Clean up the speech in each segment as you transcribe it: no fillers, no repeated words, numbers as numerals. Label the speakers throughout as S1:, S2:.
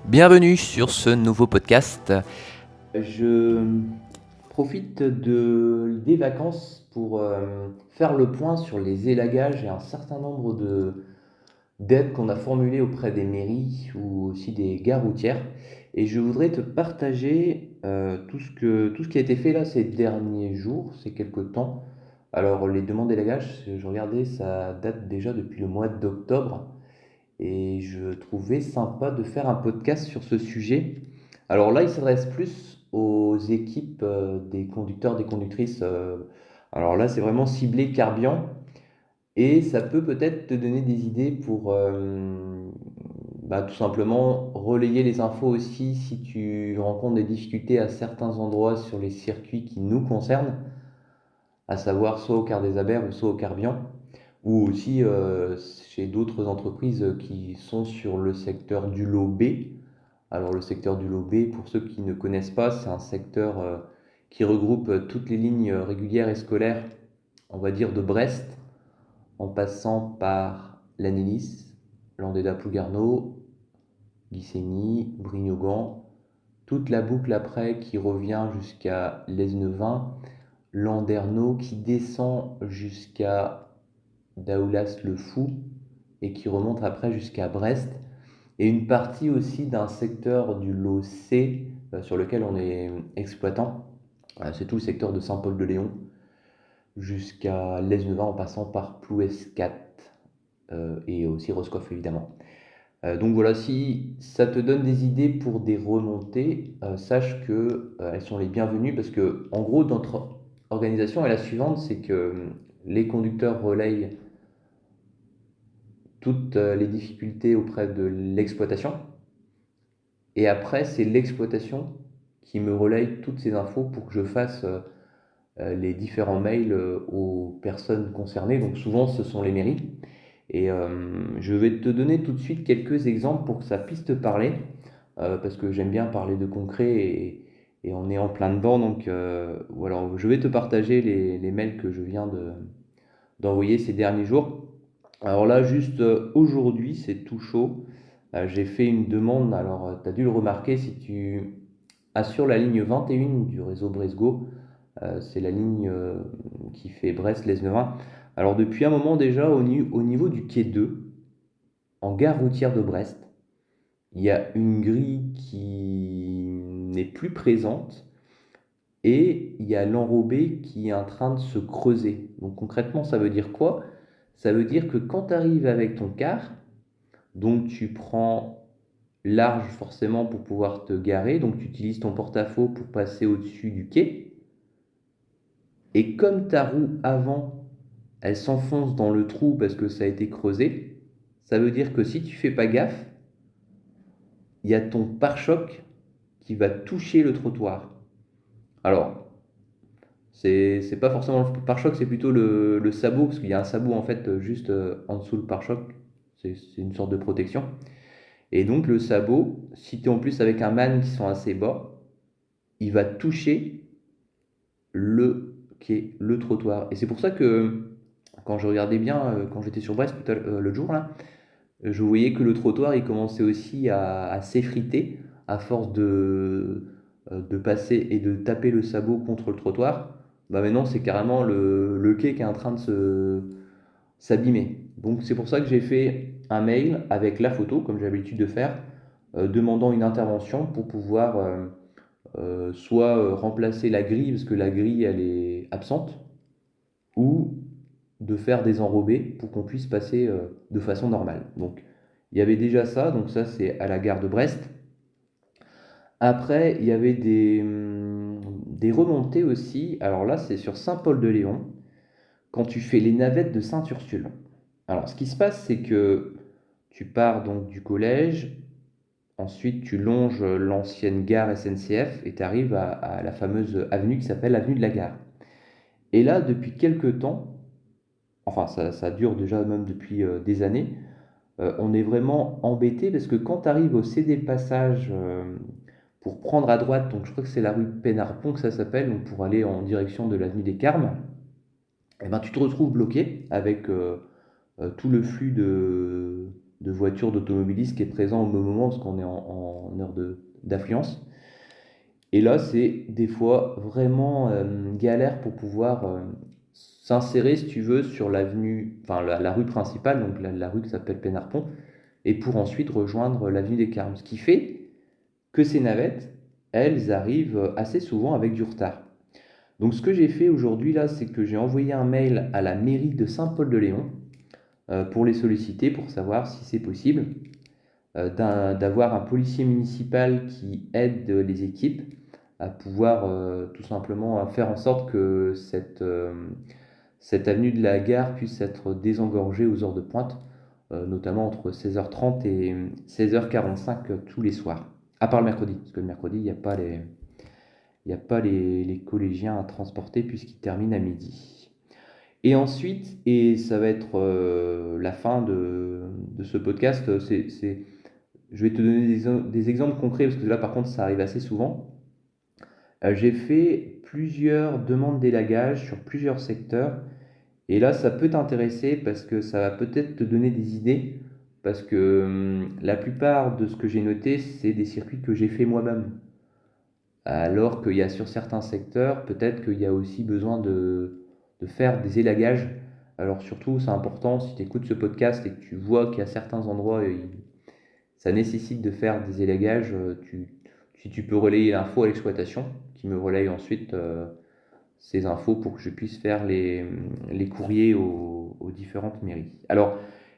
S1: Bienvenue sur ce nouveau podcast.
S2: Je profite des vacances pour faire le point sur les élagages et un certain nombre d'aides qu'on a formulées auprès des mairies ou aussi des gares routières. Et je voudrais te partager tout ce qui a été fait là ces derniers jours, ces quelques temps. Alors les demandes d'élagage, je regardais, ça date déjà depuis le mois d'octobre. Et je trouvais sympa de faire un podcast sur ce sujet. Alors là, il s'adresse plus aux équipes des conducteurs, des conductrices. Alors là, c'est vraiment ciblé carburant. Et ça peut peut-être te donner des idées pour tout simplement relayer les infos aussi si tu rencontres des difficultés à certains endroits sur les circuits qui nous concernent, à savoir soit au quart des Abers ou soit au Carbian, ou aussi chez d'autres entreprises qui sont sur le secteur du lot B. Alors le secteur du lot B, pour ceux qui ne connaissent pas, c'est un secteur qui regroupe toutes les lignes régulières et scolaires, on va dire de Brest, en passant par Lannélis, Landéda-Plougarneau, Guissény, Brignogan, toute la boucle après qui revient jusqu'à Lesneven, Landerneau qui descend jusqu'à Daoulas-le-Fou et qui remonte après jusqu'à Brest, et une partie aussi d'un secteur du lot C sur lequel on est exploitant. C'est tout le secteur de Saint-Paul-de-Léon jusqu'à Lesneven en passant par Plouescat et aussi Roscoff évidemment. Donc voilà, si ça te donne des idées pour des remontées, sache que elles sont les bienvenues parce que en gros notre organisation est la suivante, c'est que les conducteurs relayent toutes les difficultés auprès de l'exploitation. Et après, c'est l'exploitation qui me relaye toutes ces infos pour que je fasse les différents mails aux personnes concernées. Donc souvent, ce sont les mairies. Et je vais te donner tout de suite quelques exemples pour que ça puisse te parler, parce que j'aime bien parler de concret et on est en plein dedans. Donc voilà, je vais te partager les mails que je viens d'envoyer ces derniers jours. Alors là, juste aujourd'hui, c'est tout chaud. J'ai fait une demande. Alors, tu as dû le remarquer si tu assures la ligne 21 du réseau Bresgo. C'est la ligne qui fait Brest-Lesneven. Alors, depuis un moment déjà, au niveau du quai 2, en gare routière de Brest, il y a une grille qui n'est plus présente et il y a l'enrobé qui est en train de se creuser. Donc, concrètement, ça veut dire quoi? Ça veut dire que quand tu arrives avec ton car, donc tu prends large forcément pour pouvoir te garer, donc tu utilises ton porte-à-faux pour passer au-dessus du quai. Et comme ta roue avant, elle s'enfonce dans le trou parce que ça a été creusé, ça veut dire que si tu fais pas gaffe, il y a ton pare-choc qui va toucher le trottoir. Alors, c'est pas forcément le pare-choc, c'est plutôt le sabot, parce qu'il y a un sabot en fait juste en dessous le pare-choc. C'est une sorte de protection. Et donc le sabot, si tu es en plus avec un man qui sont assez bas, il va toucher le trottoir. Et c'est pour ça que quand je regardais bien, quand j'étais sur Brest l'autre jour, là, je voyais que le trottoir il commençait aussi à s'effriter à force de passer et de taper le sabot contre le trottoir. Bah maintenant c'est carrément le quai qui est en train de s'abîmer. Donc c'est pour ça que j'ai fait un mail avec la photo, comme j'ai l'habitude de faire, demandant une intervention pour pouvoir soit remplacer la grille, parce que la grille elle est absente, ou de faire des enrobés pour qu'on puisse passer de façon normale. Donc il y avait déjà ça, donc ça c'est à la gare de Brest. Après, il y avait des remontées aussi. Alors là, c'est sur Saint-Paul-de-Léon, quand tu fais les navettes de Saint-Ursule. Alors, ce qui se passe, c'est que tu pars donc du collège, ensuite tu longes l'ancienne gare SNCF et tu arrives à la fameuse avenue qui s'appelle l'avenue de la Gare. Et là, depuis quelques temps, enfin ça dure déjà même depuis des années, on est vraiment embêté parce que quand tu arrives au CD Passage pour prendre à droite, donc je crois que c'est la rue Pénarpont que ça s'appelle, donc pour aller en direction de l'avenue des Carmes, et ben tu te retrouves bloqué avec tout le flux de voitures d'automobilistes qui est présent au même moment parce qu'on est en heure d'affluence. Et là, c'est des fois vraiment galère pour pouvoir s'insérer, si tu veux, sur l'avenue, enfin la rue principale, donc la rue qui s'appelle Pénarpont, et pour ensuite rejoindre l'avenue des Carmes. Ce qui fait que ces navettes, elles arrivent assez souvent avec du retard. Donc ce que j'ai fait aujourd'hui là, c'est que j'ai envoyé un mail à la mairie de Saint-Paul-de-Léon pour les solliciter, pour savoir si c'est possible d'avoir un policier municipal qui aide les équipes à pouvoir tout simplement faire en sorte que cette avenue de la gare puisse être désengorgée aux heures de pointe, notamment entre 16h30 et 16h45 tous les soirs. À part le mercredi, parce que le mercredi, il n'y a pas les collégiens à transporter puisqu'ils terminent à midi. Et ensuite, et ça va être la fin de ce podcast, je vais te donner des exemples concrets parce que là, par contre, ça arrive assez souvent. J'ai fait plusieurs demandes d'élagage sur plusieurs secteurs. Et là, ça peut t'intéresser parce que ça va peut-être te donner des idées. Parce que la plupart de ce que j'ai noté, c'est des circuits que j'ai fait moi-même. Alors qu'il y a sur certains secteurs, peut-être qu'il y a aussi besoin de faire des élagages. Alors surtout, c'est important, si tu écoutes ce podcast et que tu vois qu'il y a certains endroits, ça nécessite de faire des élagages, si tu peux relayer l'info à l'exploitation, qui me relaye ensuite ces infos pour que je puisse faire les courriers aux différentes mairies. Alors,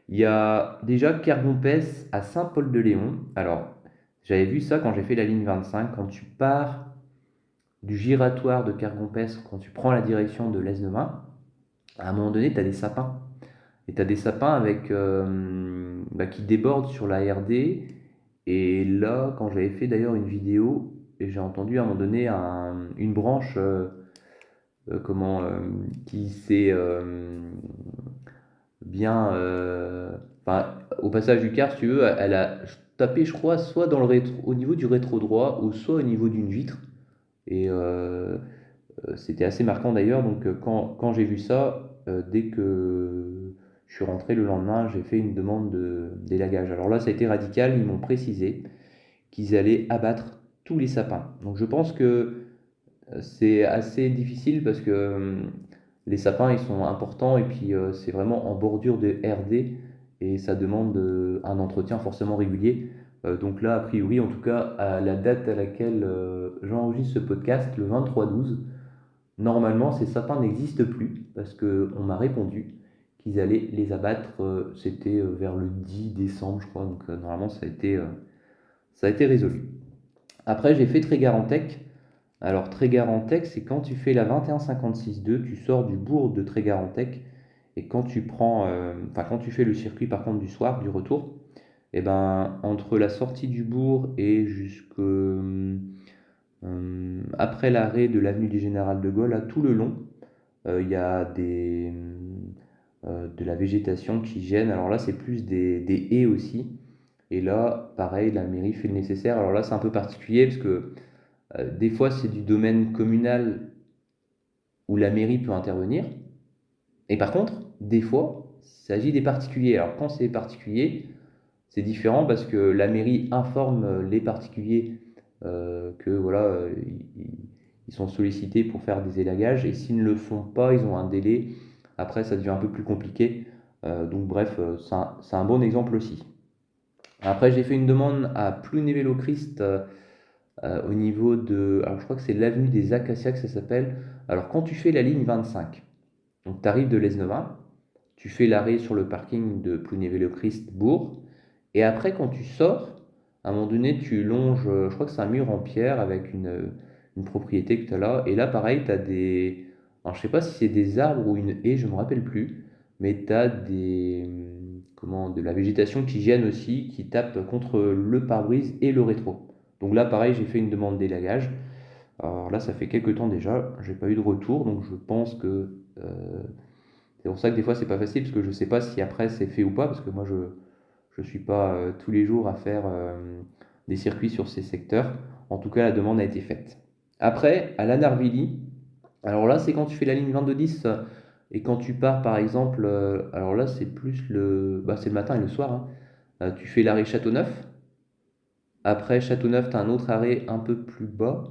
S2: il y a déjà Kergompès à Saint-Paul-de-Léon. Alors, j'avais vu ça quand j'ai fait la ligne 25. Quand tu pars du giratoire de Kergompès, quand tu prends la direction de l'Esnevin, à un moment donné, tu as des sapins. Et tu as des sapins avec, qui débordent sur la RD. Et là, quand j'avais fait d'ailleurs une vidéo, et j'ai entendu à un moment donné une branche qui s'est bien. Enfin, au passage du car, si tu veux, elle a tapé, je crois, soit dans le rétro, au niveau du rétro droit, ou soit au niveau d'une vitre. Et c'était assez marquant d'ailleurs. Donc, quand j'ai vu ça, dès que je suis rentré le lendemain, j'ai fait une demande d'élagage. Alors là, ça a été radical. Ils m'ont précisé qu'ils allaient abattre tous les sapins. Donc, je pense que c'est assez difficile parce que les sapins, ils sont importants et puis c'est vraiment en bordure de RD et ça demande un entretien forcément régulier. Donc là, a priori, en tout cas, à la date à laquelle j'enregistre ce podcast, le 23/12, normalement, ces sapins n'existent plus parce qu'on m'a répondu qu'ils allaient les abattre. C'était vers le 10 décembre, je crois. Donc normalement, ça a été résolu. Après, j'ai fait Trégarantec. Alors, Trégarantec, c'est quand tu fais la 2156-2, tu sors du bourg de Trégarantec et quand tu prends, quand tu fais le circuit par contre du soir, du retour, et ben entre la sortie du bourg et jusque après l'arrêt de l'avenue du Général de Gaulle, là, tout le long, il y a de la végétation qui gêne. Alors là, c'est plus des haies aussi. Et là, pareil, la mairie fait le nécessaire. Alors là, c'est un peu particulier parce que des fois, c'est du domaine communal où la mairie peut intervenir. Et par contre, des fois, il s'agit des particuliers. Alors quand c'est des particuliers, c'est différent parce que la mairie informe les particuliers que voilà, ils sont sollicités pour faire des élagages et s'ils ne le font pas, ils ont un délai. Après, ça devient un peu plus compliqué. Donc bref, c'est un bon exemple aussi. Après, j'ai fait une demande à Plounévez-le-Christ au niveau de... Alors je crois que c'est l'avenue des Acacias que ça s'appelle. Alors quand tu fais la ligne 25, donc tu arrives de l'Esnevin, tu fais l'arrêt sur le parking de Plounévez-le-Christ, Bourg, et après quand tu sors, à un moment donné tu longes, je crois que c'est un mur en pierre avec une propriété que tu as là, et là pareil tu as des... Alors je sais pas si c'est des arbres ou une haie, je me rappelle plus, mais tu as de la végétation qui gêne aussi, qui tape contre le pare-brise et le rétro. Donc là pareil j'ai fait une demande d'élagage. Alors là, ça fait quelques temps déjà, j'ai pas eu de retour, donc je pense que c'est pour ça que des fois c'est pas facile, parce que je sais pas si après c'est fait ou pas, parce que moi je suis pas tous les jours à faire des circuits sur ces secteurs. En tout cas, la demande a été faite. Après, à Lanarvilly, alors là, c'est quand tu fais la ligne 2210 et quand tu pars par exemple, alors là, c'est plus c'est le matin et le soir, hein, Tu fais l'arrêt Châteauneuf. Après Châteauneuf, tu as un autre arrêt un peu plus bas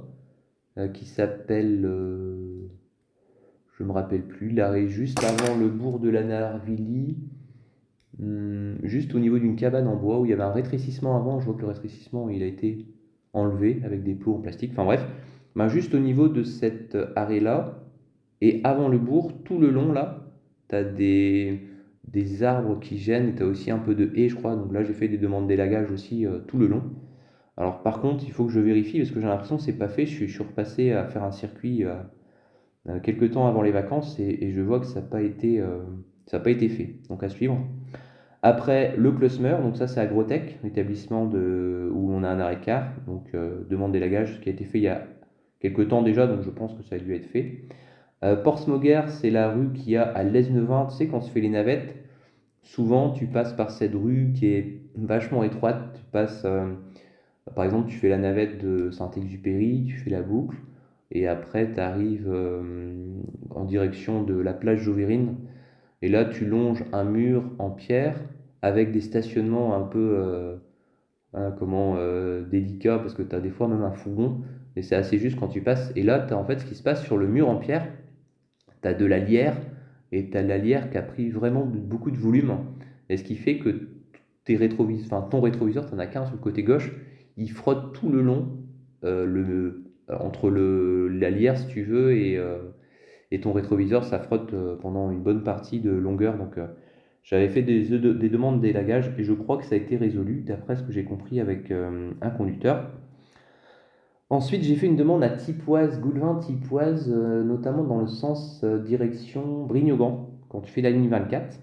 S2: qui s'appelle, je me rappelle plus, l'arrêt juste avant le bourg de la Narvilly, juste au niveau d'une cabane en bois où il y avait un rétrécissement avant. Je vois que le rétrécissement il a été enlevé avec des plots en plastique. Enfin bref, ben, juste au niveau de cet arrêt-là et avant le bourg, tout le long là, tu as des arbres qui gênent et tu as aussi un peu de haies, je crois. Donc là, j'ai fait des demandes d'élagage aussi tout le long. Alors par contre, il faut que je vérifie parce que j'ai l'impression que c'est pas fait. Je suis repassé à faire un circuit quelques temps avant les vacances et je vois que ça n'a pas été fait. Donc à suivre. Après, le Closmer, donc ça c'est Agrotech, l'établissement où on a un arrêt de car, donc demande d'élagage qui a été fait il y a quelques temps déjà, donc je pense que ça a dû être fait. Portsmouth, c'est la rue qu'il y a à l'Esnevin, tu sais, quand tu fais les navettes, souvent tu passes par cette rue qui est vachement étroite, tu passes, par exemple, tu fais la navette de Saint-Exupéry, tu fais la boucle, et après tu arrives en direction de la plage Jovérine, et là tu longes un mur en pierre avec des stationnements un peu délicats, parce que tu as des fois même un fourgon, et c'est assez juste quand tu passes, et là tu as en fait ce qui se passe sur le mur en pierre, tu as de la lierre, et tu as de la lierre qui a pris vraiment beaucoup de volume, et ce qui fait que ton rétroviseur, tu n'en as qu'un sur le côté gauche, il frotte tout le long, entre la lierre, si tu veux, et ton rétroviseur, ça frotte pendant une bonne partie de longueur. Donc, j'avais fait des demandes d'élagage, et je crois que ça a été résolu, d'après ce que j'ai compris avec un conducteur. Ensuite, j'ai fait une demande à Tipoise, Goulvin-Tipoise, notamment dans le sens direction Brignogan, quand tu fais la ligne 24.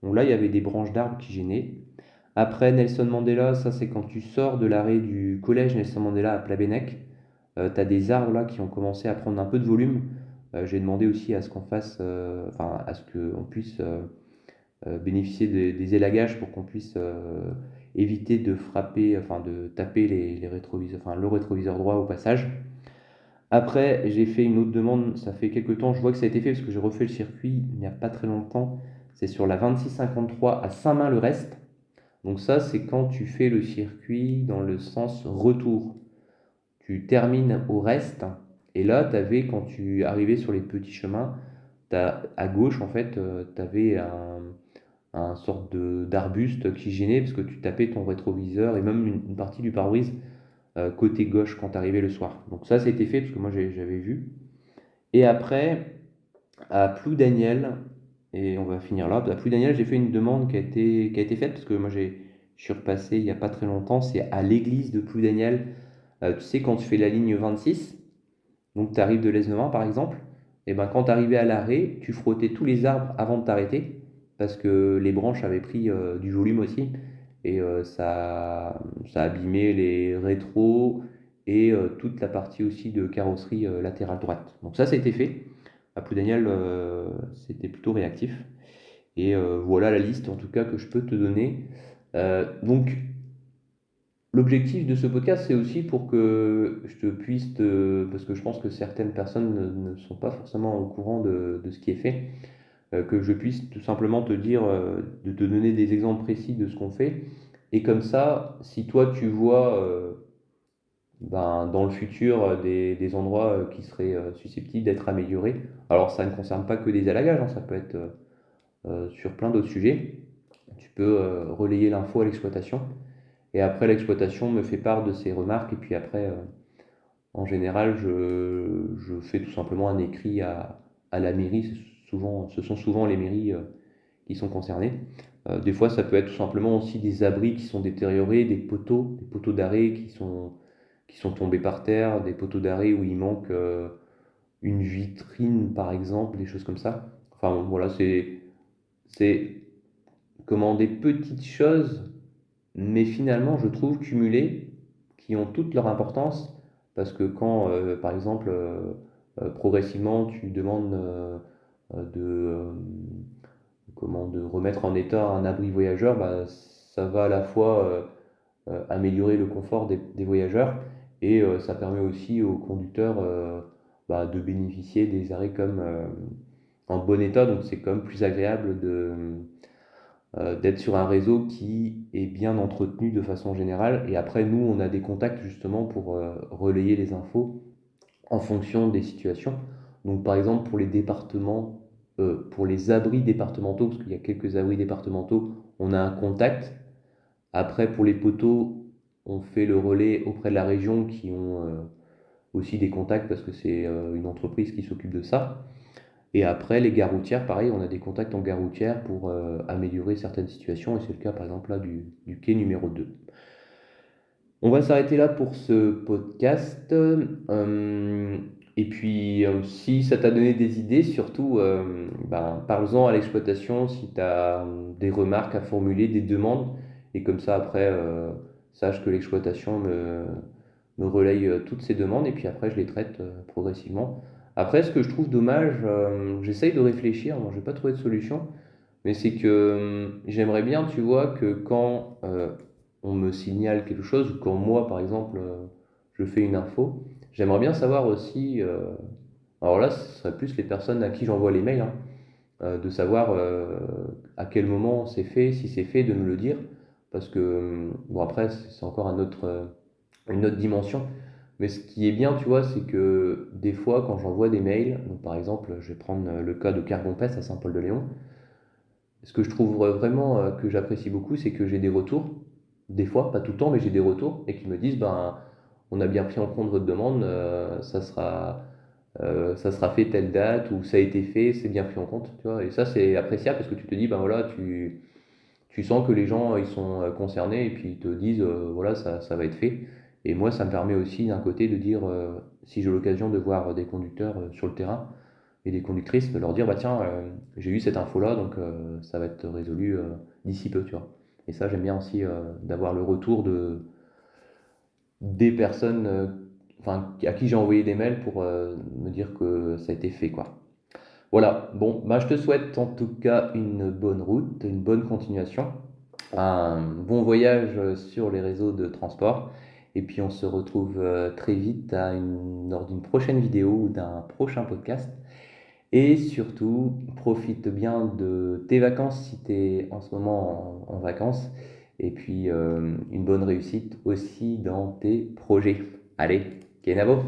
S2: Donc là, il y avait des branches d'arbres qui gênaient. Après, Nelson Mandela, ça c'est quand tu sors de l'arrêt du collège Nelson Mandela à Plabennec. Tu as des arbres là qui ont commencé à prendre un peu de volume. J'ai demandé aussi à ce qu'on fasse, enfin à ce qu'on puisse bénéficier des élagages pour qu'on puisse éviter de frapper, enfin de taper les rétroviseurs, enfin le rétroviseur droit au passage. Après, j'ai fait une autre demande, ça fait quelques temps, je vois que ça a été fait parce que j'ai refait le circuit il n'y a pas très longtemps. C'est sur la 2653 à Saint-Main-le-Rest. Donc ça, c'est quand tu fais le circuit dans le sens retour. Tu termines au reste, et là, tu avais, quand tu arrivais sur les petits chemins, à gauche, en fait, tu avais un sorte d'arbuste qui gênait parce que tu tapais ton rétroviseur et même une partie du pare-brise côté gauche quand tu arrivais le soir. Donc ça, c'était fait parce que moi, j'avais vu. Et après, à Ploudaniel, et on va finir là, à Ploudaniel, j'ai fait une demande qui a été faite parce que moi, je suis repassé il n'y a pas très longtemps, c'est à l'église de Ploudaniel. Tu sais, quand tu fais la ligne 26, donc tu arrives de l'Esnevin par exemple, et ben quand tu arrivais à l'arrêt, tu frottais tous les arbres avant de t'arrêter, parce que les branches avaient pris du volume aussi, et ça abîmait les rétros et toute la partie aussi de carrosserie latérale droite. Donc ça, été fait. À Ploudaniel, c'était plutôt réactif. Et voilà la liste en tout cas que je peux te donner. Donc l'objectif de ce podcast, c'est aussi pour que je te puisse parce que je pense que certaines personnes ne sont pas forcément au courant de ce qui est fait, que je puisse tout simplement te dire, de te donner des exemples précis de ce qu'on fait. Et comme ça, si toi tu vois dans le futur des endroits qui seraient susceptibles d'être améliorés, alors ça ne concerne pas que des allagages, hein, ça peut être sur plein d'autres sujets, tu peux relayer l'info à l'exploitation. Et après, l'exploitation me fait part de ses remarques. Et puis après, en général, je fais tout simplement un écrit à la mairie. Ce sont souvent les mairies qui sont concernées. Des fois, ça peut être tout simplement aussi des abris qui sont détériorés, des poteaux d'arrêt qui sont tombés par terre, des poteaux d'arrêt où il manque une vitrine, par exemple, des choses comme ça. Enfin, bon, voilà, c'est comment des petites choses, mais finalement, je trouve cumulées, qui ont toute leur importance, parce que quand, par exemple, progressivement, tu demandes de remettre en état un abri voyageur, bah, ça va à la fois améliorer le confort des voyageurs, et ça permet aussi aux conducteurs bah, de bénéficier des arrêts comme en bon état, donc c'est quand même plus agréable d'être sur un réseau qui est bien entretenu de façon générale. Et après, nous, on a des contacts justement pour relayer les infos en fonction des situations. Donc, par exemple, pour les départements, pour les abris départementaux, parce qu'il y a quelques abris départementaux, on a un contact. Après, pour les poteaux, on fait le relais auprès de la région qui ont aussi des contacts parce que c'est une entreprise qui s'occupe de ça. Et après, les gares routières, pareil, on a des contacts en gare routière pour améliorer certaines situations. Et c'est le cas, par exemple, là, du quai numéro 2. On va s'arrêter là pour ce podcast. Et puis, si ça t'a donné des idées, surtout, parle-en à l'exploitation si tu as des remarques à formuler, des demandes. Et comme ça, après, sache que l'exploitation me relaye toutes ces demandes. Et puis après, je les traite progressivement. Après, ce que je trouve dommage, j'essaye de réfléchir. Moi, je n'ai pas trouvé de solution. Mais c'est que j'aimerais bien, tu vois, que quand on me signale quelque chose, ou quand moi, par exemple, je fais une info, j'aimerais bien savoir aussi, alors là, ce serait plus les personnes à qui j'envoie les mails, hein, de savoir à quel moment c'est fait, si c'est fait, de me le dire, parce que, bon, après, c'est encore une autre dimension, mais ce qui est bien, tu vois, c'est que des fois, quand j'envoie des mails, donc par exemple, je vais prendre le cas de Cargompest à Saint-Paul-de-Léon, ce que je trouve vraiment que j'apprécie beaucoup, c'est que j'ai des retours, des fois, pas tout le temps, mais j'ai des retours, et qui me disent, ben, on a bien pris en compte votre demande, ça sera fait telle date, ou ça a été fait, c'est bien pris en compte, tu vois. Et ça, c'est appréciable parce que tu te dis, ben voilà, tu sens que les gens, ils sont concernés, et puis ils te disent, voilà, ça va être fait. Et moi, ça me permet aussi, d'un côté, de dire, si j'ai l'occasion de voir des conducteurs sur le terrain, et des conductrices, de leur dire, bah tiens, j'ai eu cette info-là, donc ça va être résolu d'ici peu, tu vois. Et ça, j'aime bien aussi d'avoir le retour des personnes enfin, à qui j'ai envoyé des mails pour me dire que ça a été fait, quoi. Voilà, bon, bah, je te souhaite en tout cas une bonne route, une bonne continuation, un bon voyage sur les réseaux de transport, et puis on se retrouve très vite lors d'une prochaine vidéo ou d'un prochain podcast. Et surtout, profite bien de tes vacances si tu es en ce moment en vacances. Et puis, une bonne réussite aussi dans tes projets. Allez, Kenavo!